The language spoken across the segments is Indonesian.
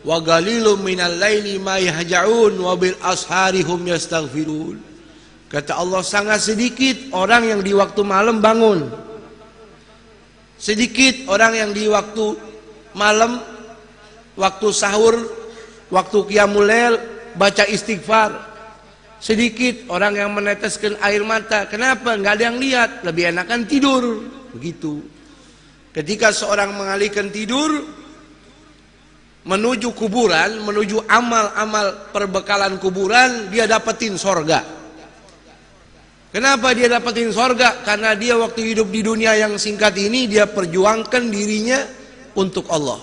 wa qalilum minal laili ma yahja'un wa bil ashari hum yastaghfirun. Kata Allah, sangat sedikit orang yang di waktu malam bangun. Sedikit orang yang di waktu malam, waktu sahur, waktu qiyamul lail baca istighfar. Sedikit orang yang meneteskan air mata. Kenapa? Nggak ada yang lihat, lebih enakan tidur. Begitu. Ketika seorang mengalihkan tidur menuju kuburan, menuju amal-amal perbekalan kuburan, dia dapetin sorga. Kenapa dia dapetin sorga? Karena dia waktu hidup di dunia yang singkat ini, dia perjuangkan dirinya untuk Allah.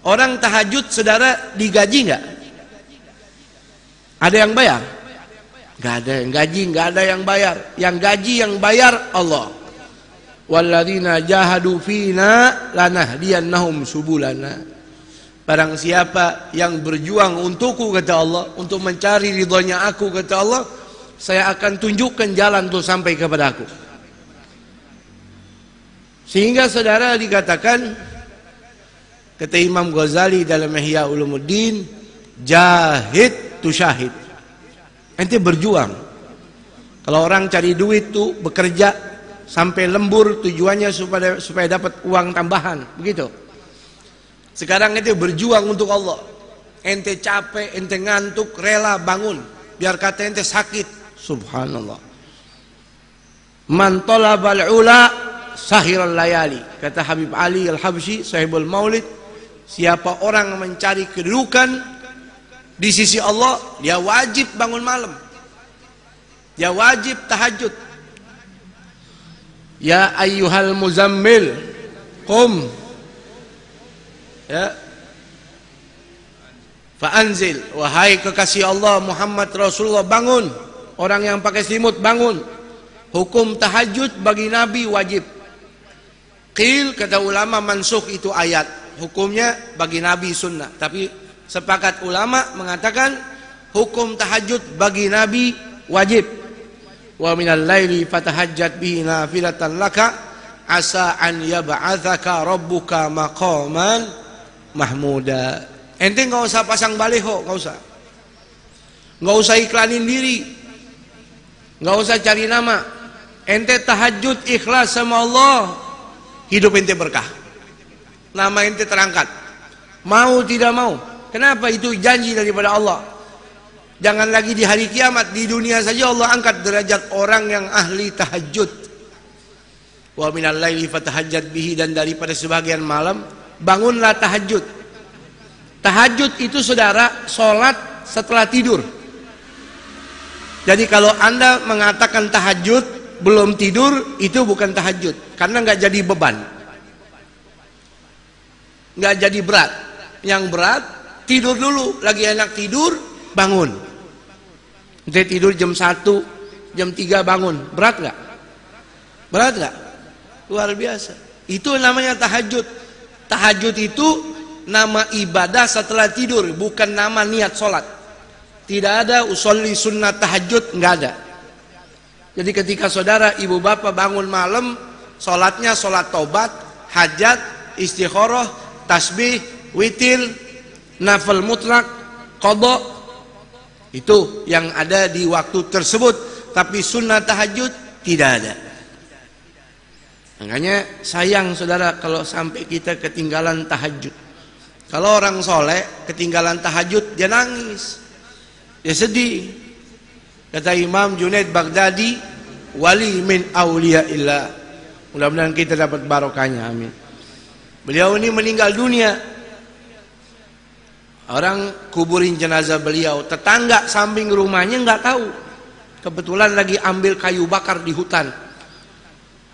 Orang tahajud, saudara, digaji nggak? Ada yang bayar? Nggak ada yang gaji, nggak ada yang bayar. Yang gaji, yang bayar Allah. Walladzina jahadu fina lanahdiyannahum subulana. Barang siapa yang berjuang untukku, kata Allah, untuk mencari ridhonya aku, kata Allah, saya akan tunjukkan jalan untuk sampai kepada aku. Sehingga saudara dikatakan, kata Imam Ghazali dalam Ihya Ulumuddin, jahid tu syahid. Ente berjuang. Kalau orang cari duit tuh bekerja sampai lembur, tujuannya supaya dapat uang tambahan, begitu. Sekarang ente berjuang untuk Allah. Ente capek, ente ngantuk, rela bangun. Biar kata ente sakit. Subhanallah. Man talabal ula sahiral layali. Kata Habib Ali Al-Habsyi, sahibul maulid, siapa orang mencari kedudukan di sisi Allah, dia wajib bangun malam. Dia wajib tahajud. Ya ayyuhal muzammil, qum. Ya. Fa'anzil, wahai kekasih Allah Muhammad Rasulullah, bangun. Orang yang pakai selimut bangun. Hukum tahajud bagi Nabi wajib. Qil, kata ulama, mansukh itu ayat. Hukumnya bagi Nabi sunnah. Tapi sepakat ulama mengatakan hukum tahajud bagi Nabi wajib. Wa minal laili fatahajjat bihi nafilatan laka asa an yab'atsaka rabbuka maqaman mahmuda. Ente nggak usah pasang baliho, nggak usah. Nggak usah iklanin diri. Nggak usah cari nama. Ente tahajud ikhlas sama Allah, hidup ente berkah. Nama ente terangkat. Mau tidak mau. Kenapa? Itu janji daripada Allah. Jangan lagi di hari kiamat, di dunia saja Allah angkat derajat orang yang ahli tahajud. Wa minal laili fatahajjat bihi, dan daripada sebagian malam bangunlah tahajud. Tahajud itu saudara, sholat setelah tidur. Jadi kalau anda mengatakan tahajud belum tidur, itu bukan tahajud, karena nggak jadi beban, nggak jadi berat. Yang berat tidur dulu, lagi enak tidur bangun. Nanti tidur jam 1, jam 3 bangun, berat nggak? Berat nggak? Luar biasa. Itu namanya tahajud. Tahajud itu nama ibadah setelah tidur, bukan nama niat sholat. Tidak ada usolli sunnah tahajud, nggak ada. Jadi ketika saudara ibu bapak bangun malam, sholatnya sholat tobat, hajat, istikharah, tasbih, witir, nafil mutlak, qadha, itu yang ada di waktu tersebut. Tapi sunnah tahajud tidak ada. Makanya sayang saudara kalau sampai kita ketinggalan tahajud. Kalau orang soleh ketinggalan tahajud, dia nangis, dia sedih. Kata Imam Junaid Baghdadi, wali min auliyaillah. Mudah-mudahan kita dapat barokahnya, amin. Beliau ini meninggal dunia. Orang kuburin jenazah beliau, tetangga samping rumahnya nggak tahu. Kebetulan lagi ambil kayu bakar di hutan.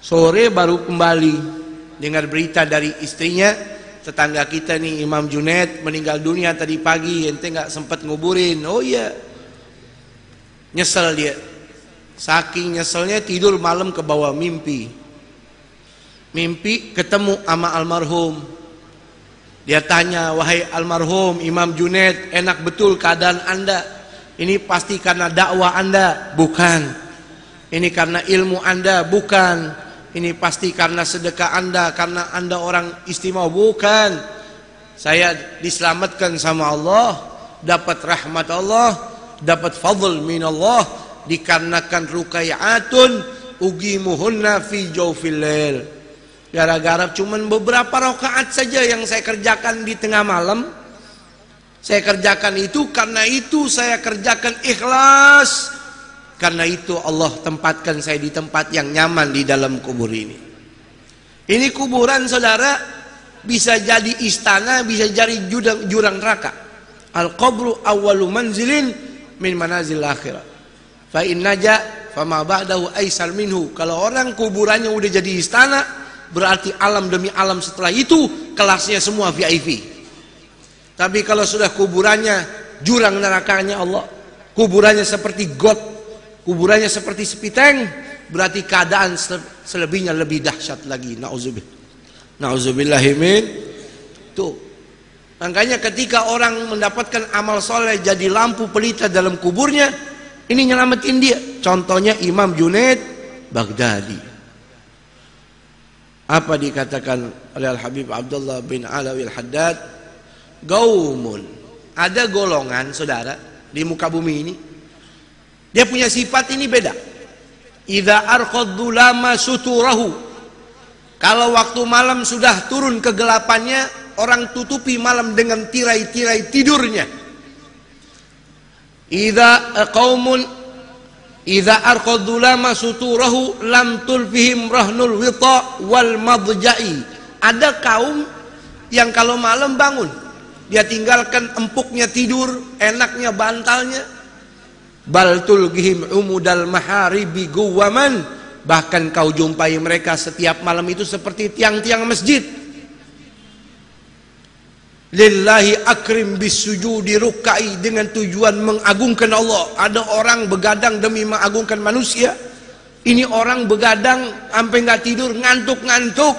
Sore baru kembali dengar berita dari istrinya, tetangga kita nih Imam Junaid meninggal dunia tadi pagi, ente nggak sempat nguburin. Oh iya, nyesel dia. Saking nyeselnya tidur malam ke bawah mimpi. Mimpi ketemu sama almarhum. Dia tanya, wahai almarhum Imam Junaid, enak betul keadaan anda? Ini pasti karena dakwah anda? Bukan. Ini karena ilmu anda? Bukan. Ini pasti karena sedekah anda, karena anda orang istimewa? Bukan. Saya diselamatkan sama Allah, dapat rahmat Allah, dapat fadl min Allah, dikarenakan rukai'atun ugimuhunna fi jawfil lail. Gara-gara cuman beberapa rakaat saja yang saya kerjakan di tengah malam, saya kerjakan itu karena itu saya kerjakan ikhlas. Karena itu Allah tempatkan saya di tempat yang nyaman di dalam kubur ini. Ini kuburan saudara bisa jadi istana, bisa jadi jurang neraka. Al-qabru awwalu manzilin min manazil akhirah. Fa in naja fama ba'dahu aisar minhu. Kalau orang kuburannya udah jadi istana, berarti alam demi alam setelah itu kelasnya semua VIP. Tapi kalau sudah kuburannya jurang nerakanya Allah, kuburannya seperti got, kuburannya seperti sepiteng, berarti keadaan selebihnya lebih dahsyat lagi. Nauzubillahi min. Tuh. Makanya ketika orang mendapatkan amal soleh jadi lampu pelita dalam kuburnya, ini nyelamatin dia. Contohnya Imam Junaid Baghdadi. Apa dikatakan oleh Al-Habib Abdullah bin Alawi Al-Haddad? Gaumun. Ada golongan saudara di muka bumi ini, dia punya sifat ini beda. Idza arqaddu lama suturahu. Kalau waktu malam sudah turun kegelapannya, orang tutupi malam dengan tirai-tirai tidurnya. Idza arqaddu lama suturahu lam tulfihim rahnul wita wal madja'i. Ada kaum yang kalau malam bangun, dia tinggalkan empuknya tidur, enaknya bantalnya. Bal tulgihim umudal maharibi guwaman. Bahkan kau jumpai mereka setiap malam itu seperti tiang-tiang masjid. Lillahi akrim bisujudi rukai, dengan tujuan mengagungkan Allah. Ada orang begadang demi mengagungkan manusia. Ini orang begadang sampai nggak tidur, ngantuk-ngantuk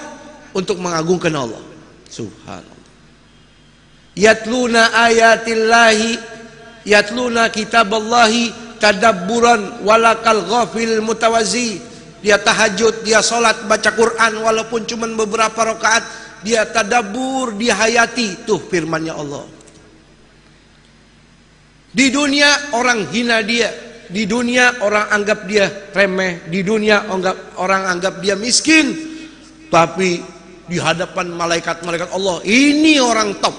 untuk mengagungkan Allah. Subhanallah. Yatluna ayatillahi, yatluna kitaballahi tadabburan walakal ghafil mutawazi. Dia tahajud, dia sholat, baca Quran walaupun cuma beberapa rakaat, dia tadabbur, dia hayati. Tuh firmannya Allah. Di dunia orang hina dia, di dunia orang anggap dia remeh, di dunia orang anggap dia miskin, tapi di hadapan malaikat-malaikat Allah, ini orang top,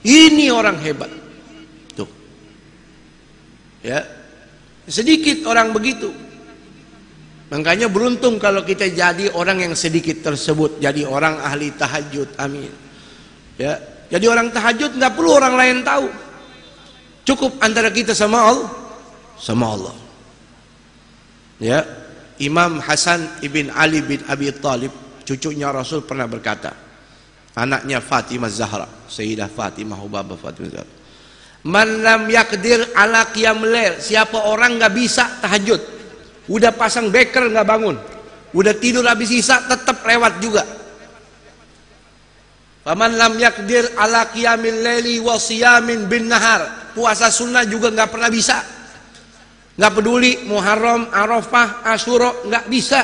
ini orang hebat. Tuh. Ya. Sedikit orang begitu. Makanya beruntung kalau kita jadi orang yang sedikit tersebut, jadi orang ahli tahajud. Amin. Ya, jadi orang tahajud nggak perlu orang lain tahu. Cukup antara kita sama Allah, sama Allah. Ya, Imam Hasan ibn Ali bin Abi Thalib, cucunya Rasul, pernah berkata, anaknya Fatimah Zahra, Sayyidah Fatimah Hubabah Fatimah Zahra, man lam yakdir ala qiyamul lail, siapa orang nggak bisa tahajud, udah pasang beker nggak bangun, udah tidur habis isya tetap lewat juga. Faman lam yakdir ala qiyamil laili wa siyamin bin nahar, puasa sunnah juga nggak pernah bisa, nggak peduli Muharram, Arafah, Asyura, nggak bisa.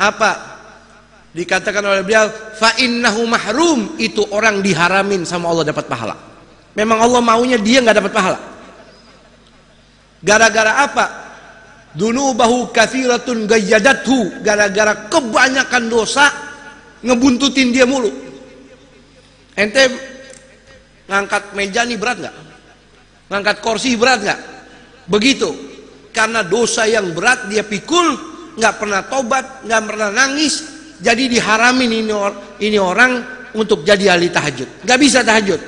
Apa dikatakan oleh beliau? Fa innahu mahrum, itu orang diharamin sama Allah dapat pahala. Memang Allah maunya dia nggak dapat pahala. Gara-gara apa? Dunubahu katsiratun gayyadathu, gara-gara kebanyakan dosa ngebuntutin dia mulu. Ente ngangkat meja nih berat nggak? Ngangkat kursi berat nggak? Begitu. Karena dosa yang berat dia pikul, nggak pernah tobat, nggak pernah nangis, jadi diharamin ini orang untuk jadi ahli tahajud. Nggak bisa tahajud.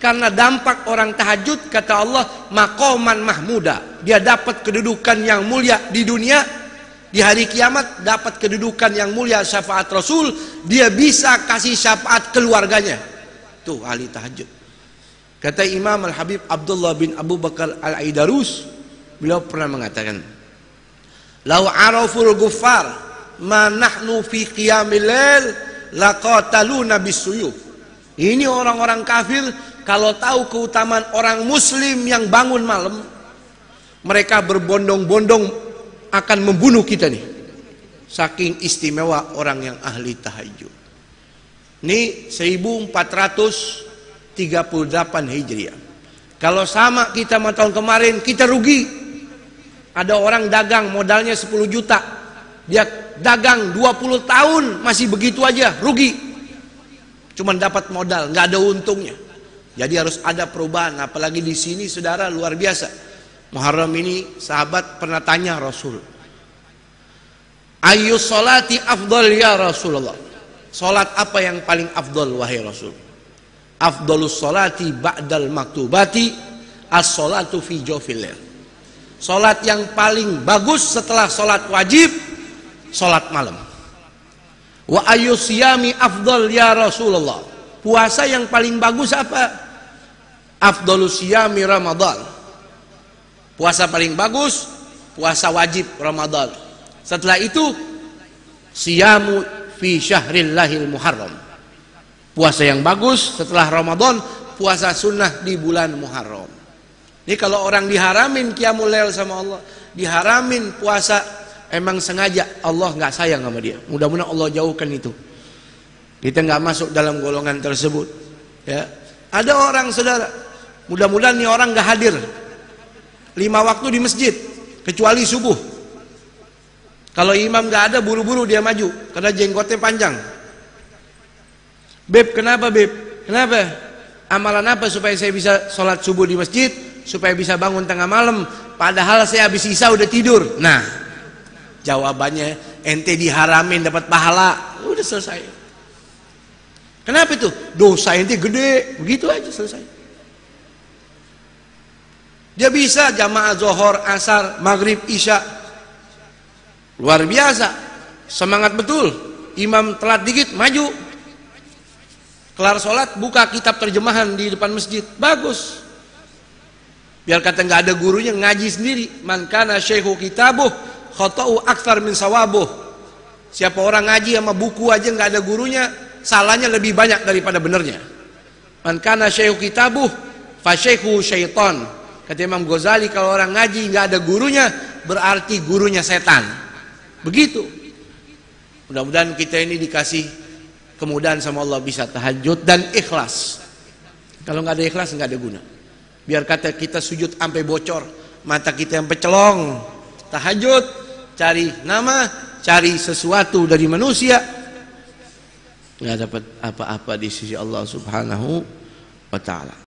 Karena dampak orang tahajud, kata Allah, maqaman mahmuda, dia dapat kedudukan yang mulia di dunia, di hari kiamat dapat kedudukan yang mulia syafaat Rasul, dia bisa kasih syafaat keluarganya. Tuh ahli tahajud. Kata Imam Al-Habib Abdullah bin Abu Bakar Al-Aidarus, beliau pernah mengatakan, lau araful ghuffar ma nahnu fi qiyamil lail laqataluna bisuyuf. Ini orang-orang kafir kalau tahu keutamaan orang muslim yang bangun malam, mereka berbondong-bondong akan membunuh kita nih. Saking istimewa orang yang ahli tahajud. Ini 1438 Hijriah. Kalau sama kita sama tahun kemarin, kita rugi. Ada orang dagang modalnya 10 juta. Dia dagang 20 tahun masih begitu aja, rugi. Cuman dapat modal, nggak ada untungnya. Jadi harus ada perubahan. Apalagi di sini saudara luar biasa. Muharram ini sahabat pernah tanya Rasul, ayyus sholati afdal ya Rasulullah. Salat apa yang paling afdal wahai Rasul? Afdalus sholati ba'dal maktubati as-sholatu fi jawfil lail. Salat yang paling bagus setelah salat wajib, salat malam. Wa ayyus siyami afdal ya Rasulullah. Puasa yang paling bagus apa? Afdalus siyami Ramadan. Puasa paling bagus, puasa wajib Ramadan. Setelah itu, siyamu fi syahrillahil muharram. Puasa yang bagus setelah Ramadan, puasa sunnah di bulan Muharram. Ini kalau orang diharamin qiyamul lail sama Allah, diharamin puasa, emang sengaja Allah nggak sayang sama dia. Mudah-mudahan Allah jauhkan itu. Kita nggak masuk dalam golongan tersebut. Ya, ada orang saudara, mudah-mudahan nih orang nggak hadir 5 waktu di masjid kecuali subuh. Kalau imam nggak ada, buru-buru dia maju karena jenggotnya panjang. Beb, kenapa beb? Kenapa? Amalan apa supaya saya bisa sholat subuh di masjid, supaya bisa bangun tengah malam, padahal saya habis isya udah tidur? Nah, jawabannya ente diharamin dapat pahala, udah selesai. Kenapa itu? Dosa ente gede, begitu aja selesai. Dia bisa jamaah zuhur, asar, maghrib, isya. Luar biasa, semangat betul. Imam telat dikit, maju. Kelar sholat, buka kitab terjemahan di depan masjid, bagus. Biar kata nggak ada gurunya, ngaji sendiri. Man kana syekhu kitabuh khata'u aktsar min sawabuh. Siapa orang ngaji sama buku aja nggak ada gurunya, salahnya lebih banyak daripada benernya. Man kana syekhu kitabuh fa syekhu syaitan. Kata Imam Ghazali, kalau orang ngaji nggak ada gurunya, berarti gurunya setan. Begitu. Mudah-mudahan kita ini dikasih kemudahan sama Allah, bisa tahajud dan ikhlas. Kalau nggak ada ikhlas nggak ada guna. Biar kata kita sujud sampai bocor, mata kita yang pecelong. Tahajud, cari nama, cari sesuatu dari manusia, nggak dapat apa-apa di sisi Allah Subhanahu wa Ta'ala.